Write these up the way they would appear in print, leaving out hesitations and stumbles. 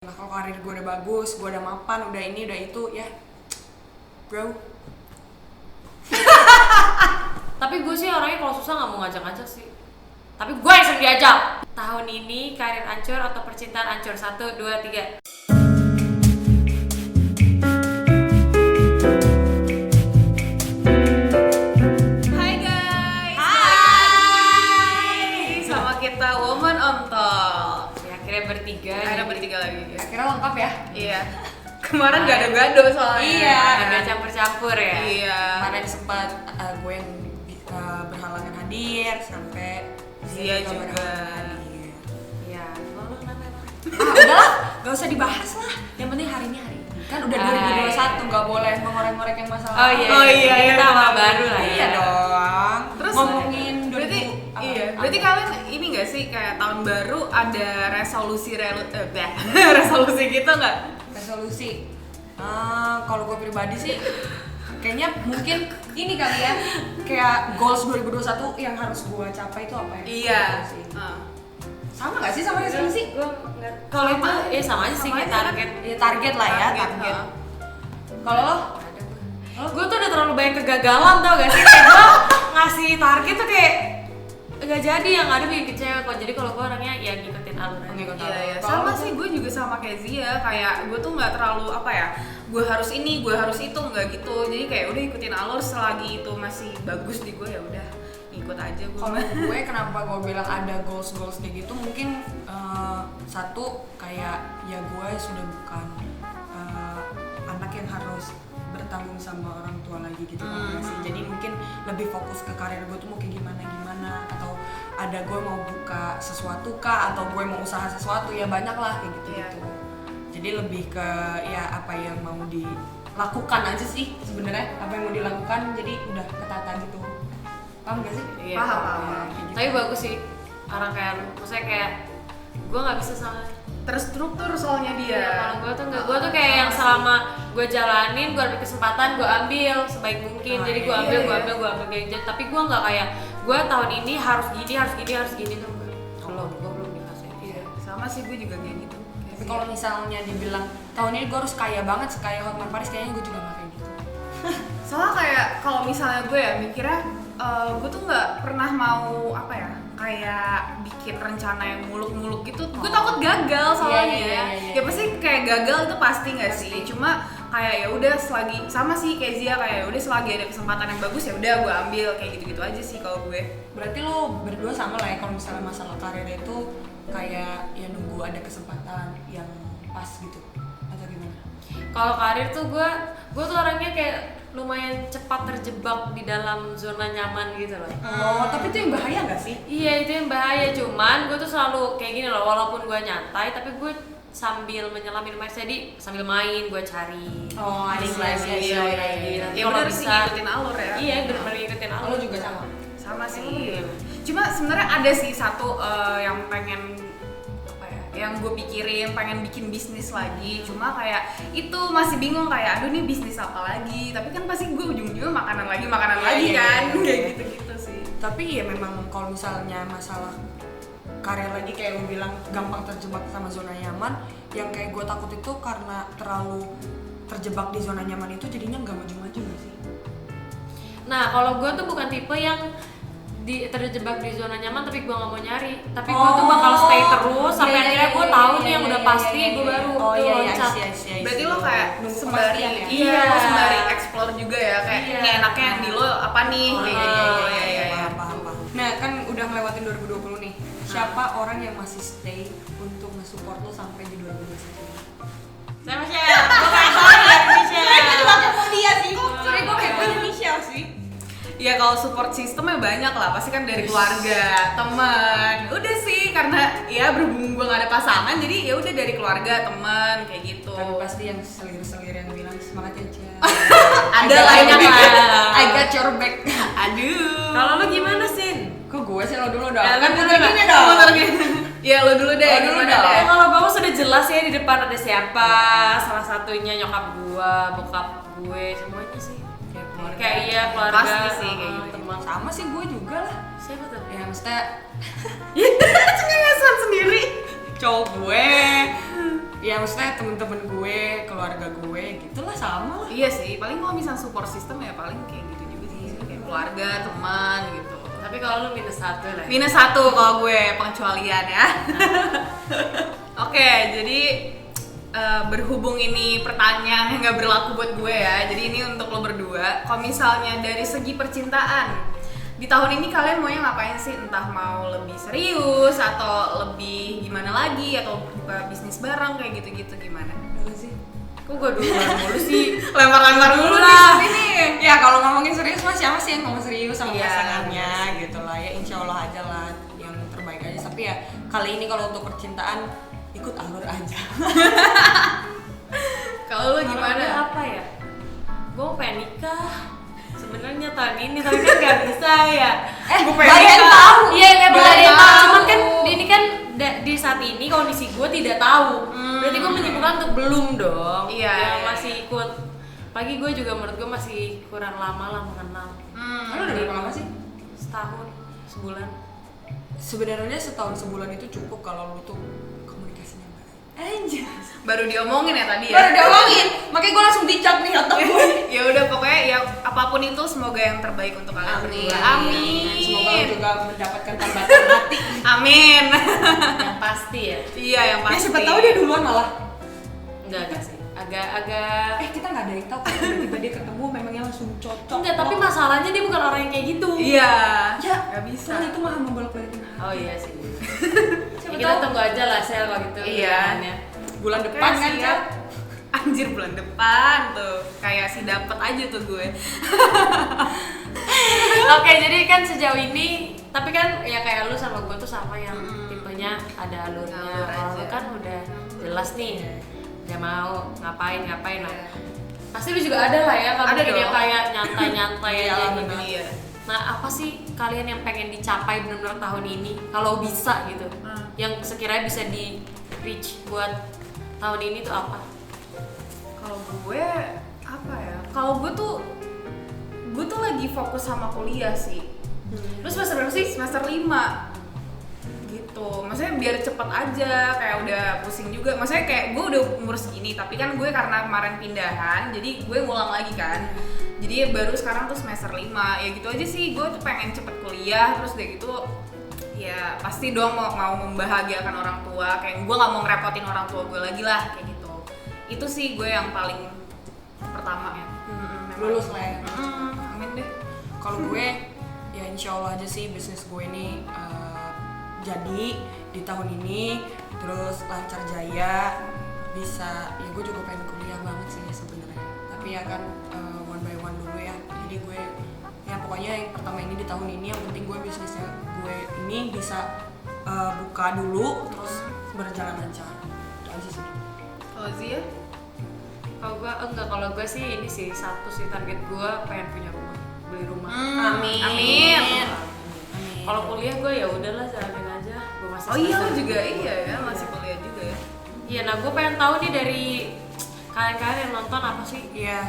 Nah, kalau karir gue udah bagus, gue udah mapan, udah ini, udah itu, ya bro. Tapi gue sih orangnya kalau susah nggak mau ngajak-ngajak sih. Tapi gue yang sering diajak. Tahun ini karir hancur atau percintaan hancur? 1, 2, 3. Hai guys. Hai. Sama kita Woman on Talk. Ya, akhirnya bertiga. Ada bertiga lagi. Akhirnya lengkap ya. Iya. Kemarin gado-gado soalnya. Iya. Agak campur-campur ya. Iya. Kemarin sempat gue yang berhalangan hadir, sampai Zia juga. berhalangan hadir. Iya. Lo kenapa emang? Udahlah, gak usah dibahas lah. Yang penting hari ini. Kan udah Hai. 2021, gak boleh mengorek-ngorek yang masalah. Oh iya. Oh iya, iya. Kita awal baru lah ya. Iya dong. Terus ngomongin berarti 2000 apa? iya. Apa? Berarti kalian ini nggak sih kayak tahun baru ada resolusi gitu nggak? Resolusi. Kalau gue pribadi sih kayaknya mungkin ini kali ya, kayak goals 2021 yang harus gue capai itu apa ya? Iya. Resolusi. Ah. Sama gak sih sama resolusi? Gue nggak. Kalau itu ya sama aja sih Sama kayak aja kan? target. Ya target lah ya, target. ah. Kalau lo? Gue tuh udah terlalu banyak kegagalan tau gak sih? Kayak gue ngasih target tuh kayak nggak jadi, yang ada bikin kecewa kok. Jadi kalau gue orangnya ya ngikutin alur aja. Ngikutin. Iya, iya. Kalau Sama lu- sih, gue juga sama kayak Zia. Kayak gue tuh nggak terlalu apa ya, gue harus ini, gue harus itu, nggak gitu. Jadi kayak udah ikutin alur, selagi itu masih bagus di gue ya udah ikut aja gue. Kalau gue kenapa gue bilang ada goals kayak gitu, mungkin satu kayak ya gue sudah bukan anak yang harus bertanggung sama orang tua lagi gitu kan sih. Jadi mungkin lebih fokus ke karir gue tuh mau kayak gimana, atau ada gue mau buka sesuatu kah, atau gue mau usaha sesuatu, ya banyak lah kayak gitu. Iya. Jadi lebih ke ya apa yang mau dilakukan aja sih sebenarnya, apa yang mau dilakukan, jadi udah ketata gitu. Paham gak sih? Iya. Paham. Ya, kayak gitu. Tapi bagus sih orang kayak lu. Maksudnya kayak gue nggak bisa sama. Terstruktur soalnya dia. Iya, kalau gue tuh nggak. Gue tuh kayak yang selama gue jalanin, gue ada kesempatan, gue ambil sebaik mungkin. Oh, Jadi gue iya, ambil, iya. gue ambil kayak gitu. Tapi gue nggak kayak gue tahun ini harus gini tuh. Belum, gue belum dikasih. Iya, sama sih gue juga kayak gitu. Tapi kalau misalnya dibilang tahun ini gue harus kaya banget, sekaya Hotman Paris, kayaknya gue juga gak kayak gitu. Soalnya kayak kalau misalnya gue ya mikirnya gue tuh nggak pernah mau apa ya, kayak bikin rencana yang muluk-muluk gitu. Gue takut gagal soalnya. Iya. Ya pasti kayak gagal itu pasti nggak sih. Cuma kayak ya udah selagi sama sih kayak Zia, kayak udah selagi ada kesempatan yang bagus ya udah gue ambil, kayak gitu-gitu aja sih kalau gue. Berarti lo berdua sama lah ya, kalau misalnya masalah karir itu kayak ya nunggu ada kesempatan yang pas gitu, atau gimana? Kalau karir tuh gue tuh orangnya kayak lumayan cepat terjebak di dalam zona nyaman gitu loh. Oh, tapi itu yang bahaya gak sih? Iya, itu yang bahaya. Cuman gue tuh selalu kayak gini loh, walaupun gue nyantai tapi gue sambil menyelam minum air. Jadi sambil main gue cari. Oh, I see, I see, I see. Iya. Ya Kalau benar sih, bisa- ngikutin alur ya. Iya, bener-bener ngikutin alur. Lo juga sama? Sama Emang sih. gimana? Cuma sebenarnya ada sih satu yang pengen apa ya, yang gue pikirin, pengen bikin bisnis lagi. Cuma kayak itu masih bingung, kayak aduh nih bisnis apa lagi. Tapi kan pasti gue ujung-ujungnya makanan lagi Iya, kan. iya. Kayak gitu-gitu sih. Tapi ya memang kalau misalnya masalah karir lagi kayak lo bilang gampang terjebak sama zona nyaman, yang kayak gue takut itu karena terlalu terjebak di zona nyaman itu jadinya nggak maju-maju gak sih? Nah, kalau gue tuh bukan tipe yang terjebak di zona nyaman tapi gue nggak mau nyari. Tapi gue Oh, tuh bakal stay terus sampai iya, akhirnya iya, gue iya, tahu iya, nih yang iya, udah iya, pasti iya, gue iya. baru Oh tuh iya, iya, loncat. I see, I see, I see. Berarti lo kayak Nunggu sembari kepastian ya? iya, Iya. lo sembari explore juga ya, kayak Iya. ini enaknya yang di lo apa nih, Oh, kayak iya, gitu. iya, iya, iya. paham. Nah, kan udah ngelewatin 2020 nih. Siapa orang yang masih stay untuk nge-support lo sampai di 2021 ini? Saya Michelle, gue pengen banget ya Michelle. kepo dia sih. Soalnya gue kepo Michelle sih. Ya kalau support sistemnya banyak lah, pasti kan dari keluarga, teman. Udah sih, karena ya berhubung gue gak ada pasangan, jadi ya udah dari keluarga, teman, kayak gitu. Tapi pasti yang selir-selir yang bilang semangat ya, Cia. Ada lah banyak yang lah. I got your back. Aduh. Kalau lu gimana Sin? Kok gue sih, lo dulu dong. Ya, Kan lu muter dulu, gini lu dong. muter gini. Ya lo dulu deh. Lo dulu gimana dong. deh? Kalau bapak sudah jelas ya di depan ada siapa, salah satunya nyokap gua, bokap gue, semuanya sih. Ya, keluarga. Kayak iya keluarga. Pasti sih, kayak gitu. teman. Sama sih gue juga lah. Siapa tuh? Ya maksudnya Cengengesan sendiri. cowok gue ya maksudnya temen-temen gue, keluarga gue gitulah sama lah. Iya sih, paling kalau misalnya support system ya paling kayak gitu juga sih, kayak keluarga, teman gitu. Tapi kalau lu -1 lah. -1 kalau gue pengecualian ya. Oke, jadi berhubung ini pertanyaan yang nggak berlaku buat gue ya, jadi ini untuk lo berdua. Kalau misalnya dari segi percintaan, di tahun ini kalian maunya ngapain sih? Entah mau lebih serius atau lebih gimana lagi, atau buka bisnis bareng kayak gitu-gitu, gimana? Dulu sih. Kok gue duluan mulu sih? Lempar-lempar dulu Lah. di sini. Ya kalau ngomongin serius mah siapa sih yang ngomong serius sama Iya, pasangannya gitu lah ya, insya Allah aja lah yang terbaik aja. Tapi ya kali ini kalau untuk percintaan ikut alur aja. Kalau lo Kalau gimana? gue apa ya? Gue pengen nikah sebenarnya tahun ini, tapi kan nggak bisa ya. Gue pengen banyak yang nikah. tahu. Iya, nggak bisa Baru ada yang tahu. tahu. Cuman kan ini kan di saat ini kondisi gue tidak tahu. Berarti gue menyimpulkan untuk belum dong. Iya, Yang iya, masih ikut. Pagi gue juga menurut gue masih kurang lama lah mengenal. Lo udah berapa lama sih? Setahun, sebulan. Sebenarnya setahun sebulan itu cukup kalau lu tuh komunikasinya baik. Anjir. Baru diomongin ya tadi ya. Baru diomongin, makanya gue langsung dicap nih otak gue. Ya udah, pokoknya ya apapun itu semoga yang terbaik untuk kalian berdua. Amin. Semoga lu juga mendapatkan tambatan hati. Amin. Yang pasti ya. Iya, yang Ya pasti. siapa tahu dia duluan malah. Enggak sih. Agak Kita nggak ada yang tahu. Tiba-tiba dia ketemu memangnya langsung cocok. enggak, tapi masalahnya dia bukan orang yang kayak gitu. Iya. Ya, nggak bisa. Soalnya itu mah membolak-balikin hati. Oh iya sih. Siapa Ya, kita tahu. tunggu aja lah Sel kalau gitu. Iya. jalannya. Bulan Oke, depan kan siap. ya. Anjir, bulan depan tuh. Kayak si dapet aja tuh gue. Oke, jadi kan sejauh ini, tapi kan ya kayak lu sama gue tuh sama yang tipenya ada alurnya. Alur Kalau lu aja. kan udah jelas nih, dia mau ngapain lah. Pasti lu juga ada lah ya, kalau Ada mungkin yang dong. kayak nyantai-nyantai Iya, aja bener. gitu. Iya. Nah, apa sih kalian yang pengen dicapai benar-benar tahun ini? Kalau bisa gitu, yang sekiranya bisa di reach buat tahun ini tuh apa? Kalau gue apa ya? Kalau gue tuh lagi fokus sama kuliah sih. Lu semester berapa sih? Semester 5 gitu. Maksudnya biar cepet aja, kayak udah pusing juga. Maksudnya kayak gue udah umur segini, tapi kan gue karena kemarin pindahan, jadi gue ngulang lagi kan. Jadi baru sekarang tuh semester 5. Ya gitu aja sih, gue tuh pengen cepet kuliah, terus udah gitu ya pasti dong mau membahagiakan orang tua. Kayak gue nggak mau ngerepotin orang tua gue lagi lah, kayak gitu. Itu sih gue yang paling pertama ya. Lulus lah ya. Amin deh. Kalau gue ya insya Allah aja sih bisnis gue ini jadi di tahun ini, terus lancar jaya, bisa ya gue juga pengen kuliah banget sih sebenarnya. Tapi ya kan one by one dulu ya. Jadi gue ya pokoknya yang pertama ini di tahun ini yang penting gue bisnisnya gue ini bisa buka dulu terus berjalan lancar. Itu aja sih. Kalau Zia? Kalau gue enggak, kalau gue sih ini sih satu sih target gue pengen punya rumah, beli rumah. Amin. Amin. Kalau kuliah gue ya udahlah jalanin aja, gue masih Oh iya, lo semester juga 3. iya ya, masih kuliah juga ya. Iya, nah gue pengen tahu nih dari kalian yang nonton apa sih Iya.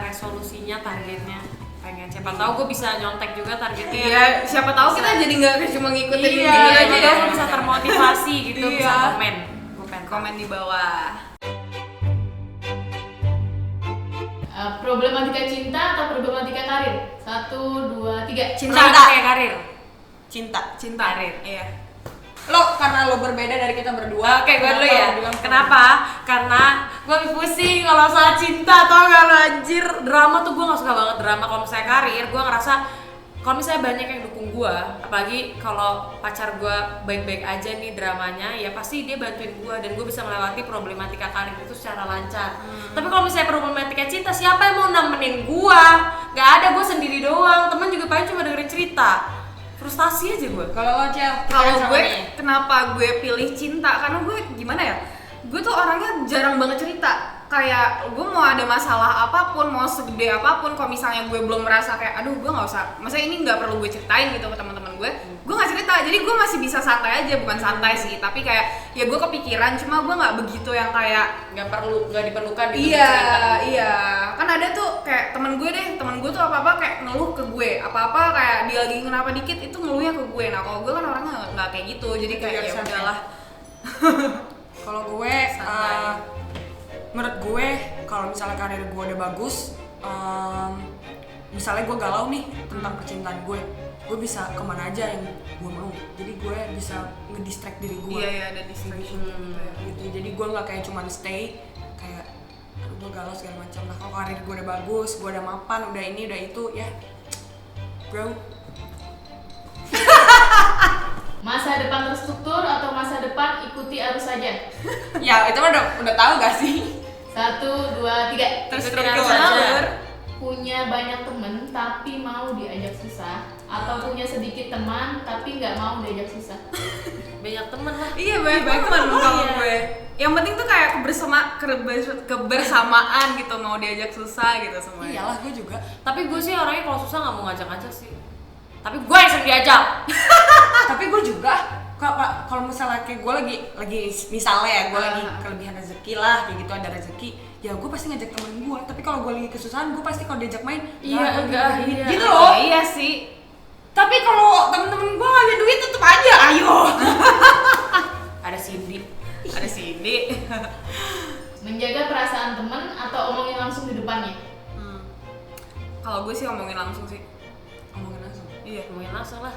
resolusinya, targetnya. Pengen siapa tahu gue bisa nyontek juga targetnya. Iya, siapa tahu kita jadi nggak cuma ngikutin Iya, gini siapa aja tahu ya. gue bisa termotivasi gitu, bisa Iya. komen. Gue pengen Komen di bawah. Problematika cinta atau problematika karir? 1, 2, 3. cinta kayak karir. Cinta. Cinta. Karir. Iya. Lo karena lo berbeda dari kita berdua. Oke, gue dulu kenapa ya. lo bilang Kenapa? Karena gue lebih pusing kalau soal cinta, tau gak lo, anjir. Drama tuh gue gak suka banget drama. Kalau misalnya karir, gue ngerasa kalau misalnya banyak yang dukung gue, apalagi kalau pacar gue baik-baik aja nih dramanya, ya pasti dia bantuin gue dan gue bisa melewati problematika karir itu secara lancar. Tapi kalau misalnya problematika cinta, siapa yang mau nemenin gue? Gak ada, gue sendiri doang. Temen juga paling cuma dengerin cerita. Frustasi aja gue. Kalau lo Cel, Kalau percaya sama gue dia? kenapa gue pilih cinta? Karena gue gimana ya? Gue tuh orangnya jarang banget cerita. Kayak gue mau ada masalah apapun, mau segede apapun, kalau misalnya gue belum merasa kayak aduh gue nggak usah, maksudnya ini nggak perlu gue ceritain gitu ke teman-teman gue nggak cerita. Jadi gue masih bisa santai aja, bukan santai sih, tapi kayak ya gue kepikiran, cuma gue nggak begitu yang kayak Nggak diperlukan gitu iya cerita. iya. Kan ada tuh kayak temen gue tuh apa kayak ngeluh ke gue, apa kayak dia lagi kenapa dikit itu ngeluhnya ke gue. Nah kalau gue kan orangnya nggak kayak gitu, jadi kayak ya Biasa. udahlah. Kalau gue, menurut gue kalau misalnya karir gue udah bagus, misalnya gue galau nih tentang percintaan gue bisa kemana aja yang gue mau. Jadi gue bisa ngedistract diri gue. Iya, ada distraction gitu ya. Gitu. Jadi gue nggak kayak cuman stay kayak aduh gue galau segala macam. Nah kalau karir gue udah bagus, gue udah mapan, udah ini, udah itu, ya bro. Masa depan terstruktur atau masa depan ikuti arus saja? Ya itu mah udah tahu gak sih? 1, 2, 3. Terstruktur. Punya banyak temen tapi mau diajak susah, atau punya sedikit teman tapi nggak mau diajak susah? Banyak temen lah. Iya, banyak teman kalau Iya. gue. Yang penting tuh kayak kebersamaan gitu, mau diajak susah gitu semuanya. Iyalah gue juga. Tapi gue sih orangnya kalau susah nggak mau ngajak-ngajak sih. Tapi gue yang sering diajak. Tapi gue juga kalau misalnya kayak gue lagi misalnya ya gue lagi kelebihan rezeki lah kayak gitu, ada rezeki ya gue pasti ngajak temen gue. Tapi kalau gue lagi kesusahan gue pasti kalau diajak main Iya, enggak, iya. gitu loh. Iya sih. Tapi kalau temen-temen gue nggak ada duit tetep aja ayo. Ada Cindy. Ada Cindy. Menjaga perasaan temen atau omongin langsung di depannya? Kalau gue sih ngomongin langsung sih. Ngomongin langsung. Iya. Ngomongin langsung lah.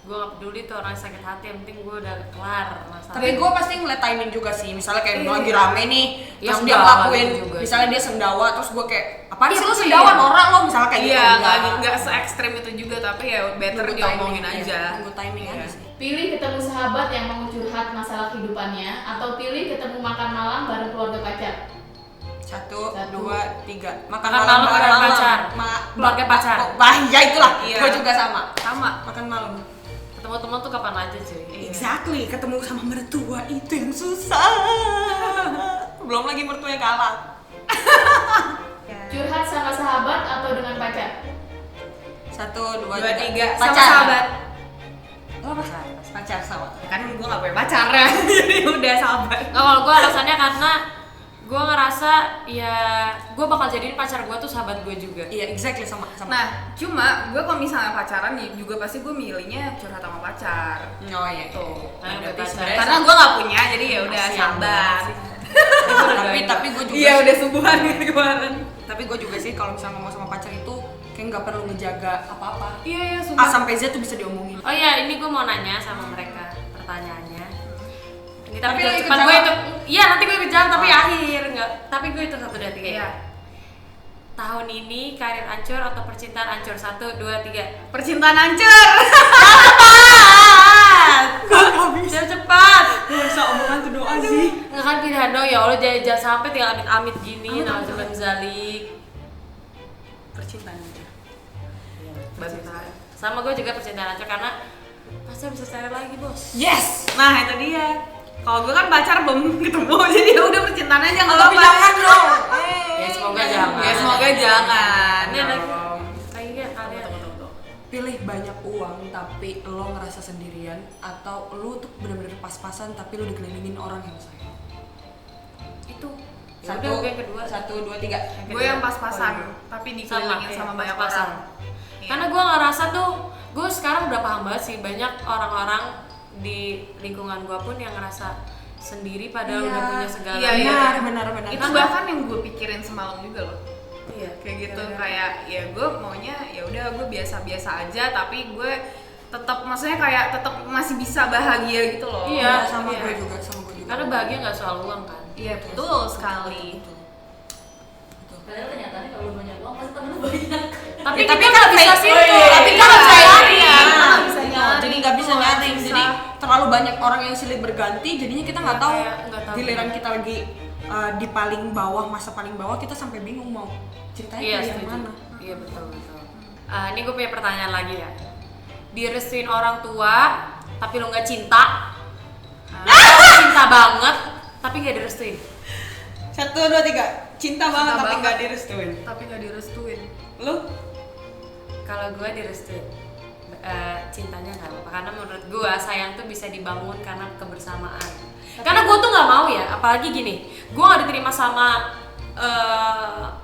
Gue gak peduli tuh orang sakit hati, yang penting gue udah kelar masalah. Tapi gue pasti ngeliat timing juga sih. Misalnya kayak Iya. lagi rame nih, Ya, terus dia enggak, ngelakuin, gitu juga. misalnya dia sendawa, terus gue kayak apaan sih Iya, lo iya. sendawa norak lo, misalnya kayak Iya, gitu. nggak se ekstrim itu juga, tapi ya better Nunggu diomongin timing, aja. iya, nunggu timing Iya. aja sih. Pilih ketemu sahabat yang mau curhat masalah kehidupannya, atau pilih ketemu makan malam bareng keluarga pacar? 1, Satu. 2, 3. Makan malam bareng pacar. Keluarga pacar. Ya itulah, Iya. gue juga sama. Sama. Makan malam. Ketemu teman tuh kapan aja cuy. Exactly, ketemu sama mertua itu yang susah. Belum lagi mertua yang galak. Curhat sama sahabat atau dengan pacar? 1, 2, 2, 3. Sama Pacar. sahabat. Oh, pacar sama. Kan gue gak punya pacar ya. Jadi udah sahabat. Nah, kalau gue alasannya karena gue ngerasa ya gue bakal jadiin pacar gue tuh sahabat gue juga. Iya, exactly sama. Nah, cuma gue kalau misalnya pacaran nih juga pasti gue milihnya curhat sama pacar. Oh iya. Tuh. Karena Berarti udah sebenarnya Karena gue gak punya, jadi ya udah Kasian sahabat. banget sih. tapi gue juga Iya udah subuhan gitu kemarin. tapi gue juga sih kalau misalnya ngomong sama pacar itu kayak nggak perlu ngejaga apa-apa. Iya, A sampai Z tuh bisa diomongin. Oh iya, ini gue mau nanya sama mereka pertanyaannya. Ini Tapi tapi lo jawab ikut cepat gue jawab. itu. Iya, nanti gue ikut jawab tapi Oh. akhir enggak. Tapi gue itu 1, 2, 3 ya. Iya. Tahun ini karir hancur atau percintaan hancur? 1, 2, 3. Percintaan hancur. Jawab cepat. Gak bisa omongan tuh doa sih. Nggak kan pilihan dong ya Allah, jangan sampai tinggal amit-amit gini. Nauzubillah min zalik. Percintaan aja. Percintaan. Sama gue juga percintaan hancur karena pasti bisa cari lagi bos. Yes. Nah itu dia. Kalau gue kan pacar belum ketemu, jadi ya udah percintaan aja nggak Tapi apa-apa. jangan dong. Ya semoga jangan. Ya semoga jangan. Ini Ya lagi Allah. kayaknya kalian. Tunggu. Pilih banyak uang tapi lo ngerasa sendirian atau lo tuh bener-bener pas-pasan tapi lo dikelilingin orang yang sayang. Itu. Ya 1, udah gue yang kedua. 1, 2, 3. Gue yang pas-pasan, tapi dikelilingin sama banyak pas-pasan. orang. Iya. Karena gue ngerasa tuh, gue sekarang udah paham banget sih banyak orang-orang di lingkungan gue pun yang ngerasa sendiri padahal Iya. udah punya segala. Iya, iya. Benar. Itu bahkan yang gue pikirin semalam juga loh. Iya. Kayak gitu, kayak ya gue maunya ya udah gue biasa-biasa aja, tapi gue tetap maksudnya kayak tetap masih bisa bahagia gitu loh. Iya. sama iya. gue juga, sama gue juga. Karena bahagia nggak soal uang kan. Iya, betul sekali. Betul. Padahal kenyataannya kalau banyak uang pasti temen lu banyak. Tapi Ya, kita tapi nggak kan bisa fake. sih. Oh, iya. Tapi Iya. kita nggak bisa Iya. nyari. Iya. Nggak bisa nyari. Jadi nggak bisa Itu nyaring. susah. Jadi terlalu banyak orang yang silih berganti. Jadinya kita nggak Iya, tahu. kayak nggak tahu. Giliran kita lagi di paling bawah, masa paling bawah kita sampai bingung mau ceritanya Iya, dari setuju. mana. Iya betul. Ini gue punya pertanyaan lagi ya. Direstuin orang tua tapi lo nggak cinta. Atau cinta banget tapi nggak direstuin. 1, 2, 3. Cinta banget tapi banget. nggak direstuin. Tapi nggak direstuin. Lu? Kalau gue direstuin, cintanya nggak apa-apa. Karena menurut gue sayang tuh bisa dibangun karena kebersamaan. Karena gue tuh nggak mau ya, apalagi gini, gue nggak diterima sama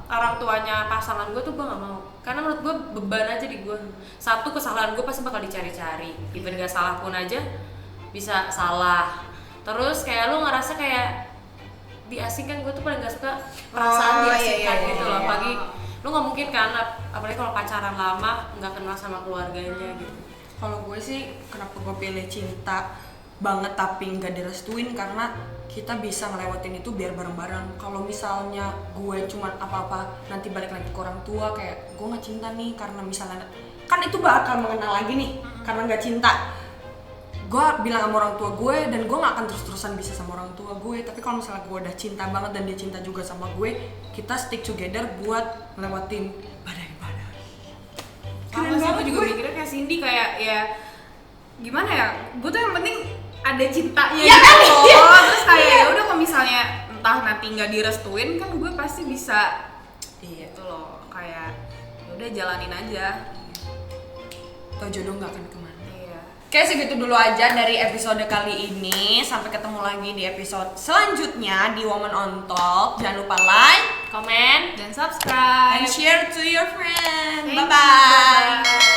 orang tuanya pasangan gue tuh gue nggak mau. Karena menurut gue beban aja di gue. Satu, kesalahan gue pasti bakal dicari-cari. Even gak salah pun aja bisa salah. Terus kayak lu ngerasa kayak diasingkan, gue tuh paling gak suka perasaan diasingkan iya, gitu loh. iya. Apalagi lu nggak mungkin kan, apalagi kalau pacaran lama nggak kenal sama keluarganya gitu. Kalau gue sih kenapa gue pilih cinta banget tapi nggak direstuin, karena kita bisa ngelewatin itu biar bareng-bareng. Kalau misalnya gue cuman apa-apa nanti balik lagi ke orang tua, kayak gue nggak cinta nih karena misalnya kan itu bakal mengenal lagi nih karena nggak cinta. Gue bilang sama orang tua gue dan gue nggak akan terus-terusan bisa sama orang tua gue. Tapi kalau misalnya gue udah cinta banget dan dia cinta juga sama gue, kita stick together buat ngelewatin badai-badai. Sama sih, gue juga mikirnya kayak Cindy, kayak ya gimana ya, gue tuh yang penting ada cintanya gitu loh. Terus kayak ya udah, kalau misalnya entah nanti nggak direstuin kan gue pasti bisa gitu loh, kayak ya udah jalanin aja. Tau jodoh nggak akan kemana. Iya. Oke, segitu dulu aja dari episode kali ini. Sampai ketemu lagi di episode selanjutnya di Woman on Top. Jangan lupa like, Komen Dan subscribe. and share to your friend. Thank you, Bye-bye. bye-bye.